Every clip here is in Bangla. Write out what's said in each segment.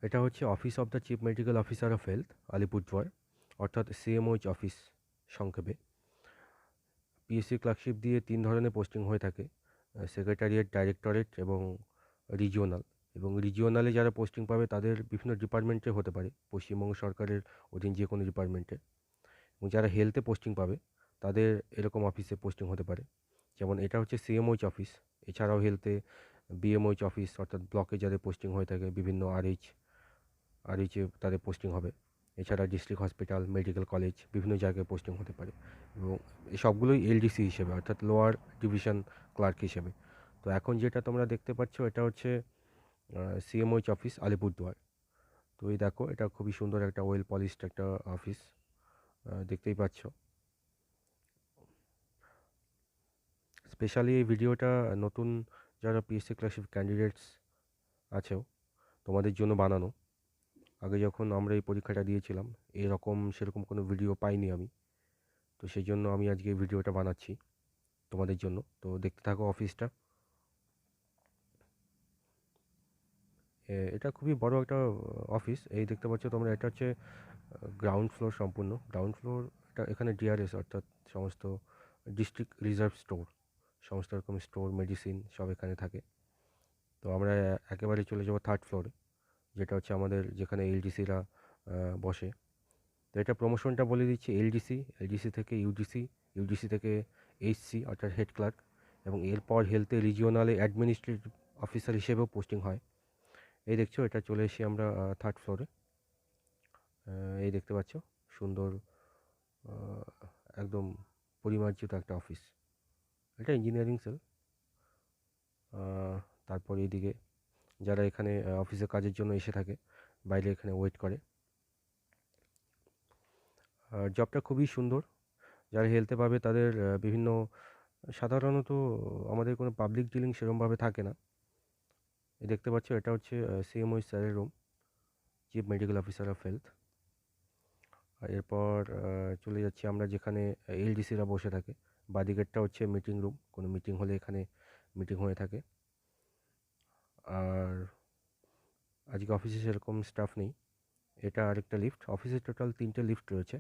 এটা হচ্ছে office of the chief medical officer of health Alipurduar, অর্থাৎ সিএমওইচ অফিস সংক্ষেপে। পিএসসি ক্লার্কশিপ দিয়ে 3 ধরনের পোস্টিং হয়ে থাকে: সেক্রেটারিয়েট, ডাইরেক্টরেট এবং রিজিওনাল। এবং রিজিওনালে যারা পোস্টিং পাবে তাদের বিভিন্ন ডিপার্টমেন্টে হতে পারে, পশ্চিমবঙ্গ সরকারের অধীন যে কোনো ডিপার্টমেন্টে। এবং যারা হেলথে পোস্টিং পাবে তাদের এরকম অফিসে পোস্টিং হতে পারে। যেমন এটা হচ্ছে সিএমওইচ অফিস। এছাড়াও হেলথে বিএমওইচ অফিস, অর্থাৎ ব্লকে যাদের পোস্টিং হয়ে থাকে, বিভিন্ন আরএইচে তাদের পোস্টিং হবে। এছাড়া ডিস্ট্রিক্ট হসপিটাল, মেডিকেল কলেজ, বিভিন্ন জায়গায় পোস্টিং হতে পারে। এবং এই সবগুলোই এলডিসি হিসেবে, অর্থাৎ লোয়ার ডিভিশন ক্লার্ক হিসেবে। তো এখন যেটা তোমরা দেখতে পাচ্ছ এটা হচ্ছে সিএমওইচ অফিস আলিপুরদুয়ার। তো এই দেখো, এটা খুবই সুন্দর একটা ওয়েল পলিশড একটা অফিস, দেখতেই পাচ্ছ। স্পেশালি এই ভিডিওটা নতুন যারা পিএসসি ক্লার্কশিপ ক্যান্ডিডেটস আছেও তোমাদের জন্য বানানো। আগে যখন আমরা এই পরীক্ষাটা দিয়েছিলাম সেরকম কোনো ভিডিও পাইনি আমি। তো সেই জন্য আমি আজকে এই ভিডিওটা বানাচ্ছি তোমাদের জন্য। তো দেখতে থাকো অফিসটা। এটা খুবই বড় একটা অফিস। এই দেখতে পাচ্ছ তোমরা, এটা হচ্ছে গ্রাউন্ড ফ্লোর সম্পূর্ণ। গ্রাউন্ড ফ্লোর, এটা এখানে ডিআরএস, অর্থাৎ সমস্ত ডিস্ট্রিক্ট রিজার্ভ স্টোর, সমস্ত রকম স্টোর, মেডিসিন সব এখানে থাকে। তো আমরা একেবারে চলে যাবো থার্ড ফ্লোরে, যেটা হচ্ছে আমাদের যেখানে এলডিসিরা বসে। তো এটা প্রমোশনটা বলে দিচ্ছি: এলডিসি, এলডিসি থেকে ইউডিসি, ইউডিসি থেকে এইচসি অর্থাৎ হেড ক্লার্ক, এবং এরপর হেলথে রিজিওনালে অ্যাডমিনিস্ট্রেটিভ অফিসার হিসেবেও পোস্টিং হয়। এই দেখছো, এটা চলে এসেছি আমরা থার্ড ফ্লোরে। এই দেখতে পাচ্ছ, সুন্দর একদম পরিমার্জিত একটা অফিস। এটা ইঞ্জিনিয়ারিং সেল। তারপর এইদিকে যারা এখানে অফিসে কাজের জন্য এসে থাকে, বাইরে এখানে ওয়েট করে। জবটা খুবই সুন্দর। যারা হেলথে পাবে তাদের বিভিন্ন, সাধারণত আমাদের কোনো পাবলিক ডিলিং সেরকমভাবে থাকে না। এই দেখতে পাচ্ছ, এটা হচ্ছে সিএমওই স্যারের রুম, chief medical officer of health. আর এরপর চলে যাচ্ছি আমরা যেখানে এলডিসিরা বসে থাকে। বাদিকেরটা হচ্ছে মিটিং রুম, কোনো মিটিং হলে এখানে মিটিং হয়ে থাকে। আর আজকে অফিসে সেরকম স্টাফ নেই। এটা আরেকটা লিফট। অফিসে টোটাল 3টে লিফট রয়েছে।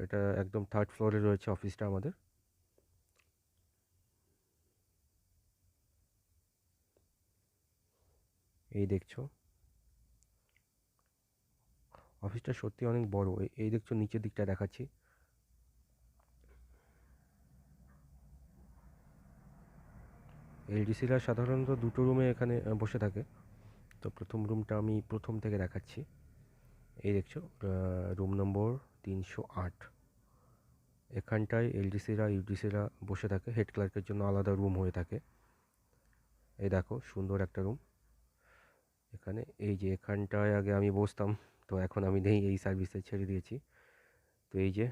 এটা একদম থার্ড ফ্লোরে রয়েছে অফিসটা আমাদের। এই দেখছো, অফিসটা সত্যি অনেক বড়। এই দেখছো, নিচের দিকটা দেখাচ্ছি। এলডিসিরা সাধারণত দুটো রুমে এখানে বসে থাকে। তো প্রথম রুমটা আমি প্রথম থেকে দেখাচ্ছি। এই দেখছো, রুম নম্বর 308। এখানটায় এলডিসিরা, ইউডিসিরা বসে থাকে। হেড ক্লার্কের জন্য আলাদা রুম হয়ে থাকে। এই দেখো, সুন্দর একটা রুম এখানে। এই যে এখানটায় আগে আমি বসতাম, তো এখন আমি নেই, এই সার্ভিসে ছেড়ে দিয়েছি। তো এই যে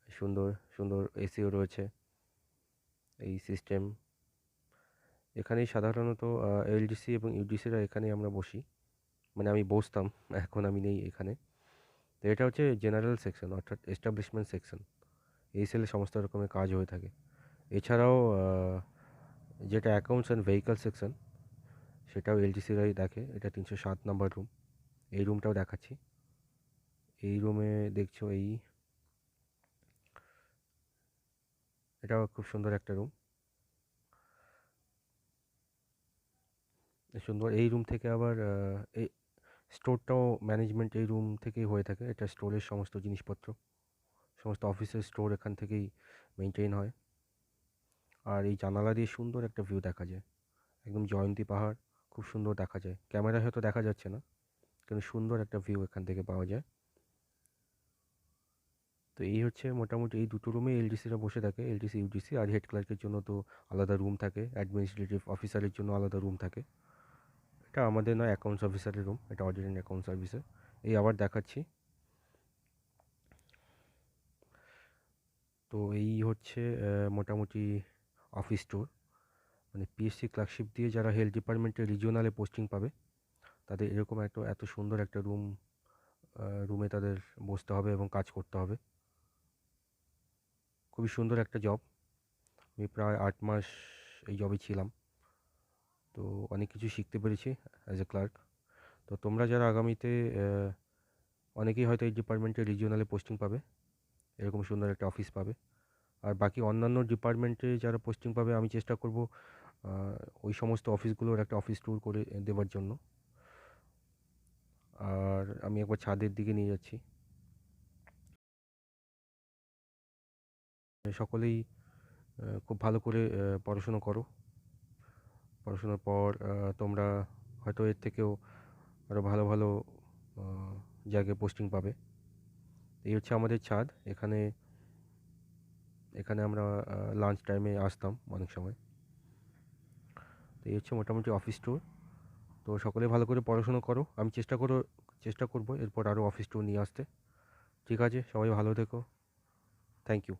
সুন্দর সুন্দর এসিও রয়েছে, এই সিস্টেম। এখানেই সাধারণত এলডিসি এবং ইউডিসিরা এখানেই আমরা বসি, মানে আমি বসতাম, এখন আমি নেই এখানে। তো এটা হচ্ছে জেনারেল সেকশন, অর্থাৎ এস্টাবলিশমেন্ট সেকশন। এই সেলে সমস্ত রকমের কাজ হয়ে থাকে। এছাড়াও যেটা অ্যাকাউন্টস অ্যান্ড ভেহিকল সেকশন, সেটাও এলডিসিরাই দেখে। এটা 307 নম্বর রুম। এই রুমটাও দেখাচ্ছি। এই রুমে দেখছো, এটাও খুব সুন্দর একটা রুম, সুন্দর। এই রুম থেকে আবার এই স্টোরটাও ম্যানেজমেন্ট এই রুম থেকেই হয়ে থাকে। এটা স্টোরের সমস্ত জিনিসপত্র, সমস্ত অফিসের স্টোর এখান থেকেই মেনটেন হয়। আর এই জানালা দিয়ে সুন্দর একটা ভিউ দেখা যায়, একদম জয়ন্তী পাহাড় খুব সুন্দর দেখা যায়। ক্যামেরায় হয়তো দেখা যাচ্ছে না, কিন্তু সুন্দর একটা ভিউ এখান থেকে পাওয়া যায়। তো এই হচ্ছে মোটামুটি, এই দুটো রুমে এলডিসিরা বসে থাকে, এলডিসি, ইউডিসি। আর হেড ক্লার্কের জন্য তো আলাদা রুম থাকে, অ্যাডমিনিস্ট্রেটিভ অফিসারের জন্য আলাদা রুম থাকে। এটা আমাদের নয়, অ্যাকাউন্টস অফিসারের রুম, এটা অডিট অ্যান্ড অ্যাকাউন্ট সার্ভিসে। এই আবার দেখাচ্ছি। তো এই হচ্ছে মোটামুটি অফিস ট্যুর। মানে পিএসসি ক্লার্কশিপ দিয়ে যারা হেলথ ডিপার্টমেন্টে রিজিওনালে পোস্টিং পাবে তাদের এরকম এত সুন্দর একটা রুমে তাদের বসতে হবে এবং কাজ করতে হবে। খুবই সুন্দর একটা জব। আমি প্রায় 8 মাস এই জবে ছিলাম। তো অনেক কিছু শিখতে পেরেছি অ্যাজ এ ক্লার্ক। তো তোমরা যারা আগামীতে অনেকেই হয়তো এই ডিপার্টমেন্টে রিজিওনালে পোস্টিং পাবে, এরকম সুন্দর একটা অফিস পাবে। আর বাকি অন্যান্য ডিপার্টমেন্টে যারা পোস্টিং পাবে আমি চেষ্টা করব ওই সমস্ত অফিসগুলোর একটা অফিস ট্যুর করে দেওয়ার জন্য। আর আমি একবার ছাদের দিকে নিয়ে যাচ্ছি। সকলেই খুব ভালো করে পড়াশুনো করো। পড়াশোনার পর তোমরা হয়তো এর থেকেও আরও ভালো ভালো জায়গায় পোস্টিং পাবে। এই হচ্ছে আমাদের ছাদ। এখানে এখানে আমরা লাঞ্চ টাইমে আসতাম অনেক সময়। তো এই হচ্ছে মোটামুটি অফিস ট্যুর। তো সকলে ভালো করে পড়াশুনো করো। আমি চেষ্টা করব এরপর আরও অফিস ট্যুর নিয়ে আসতে। ঠিক আছে, সবাই ভালো থেকো। Thank you.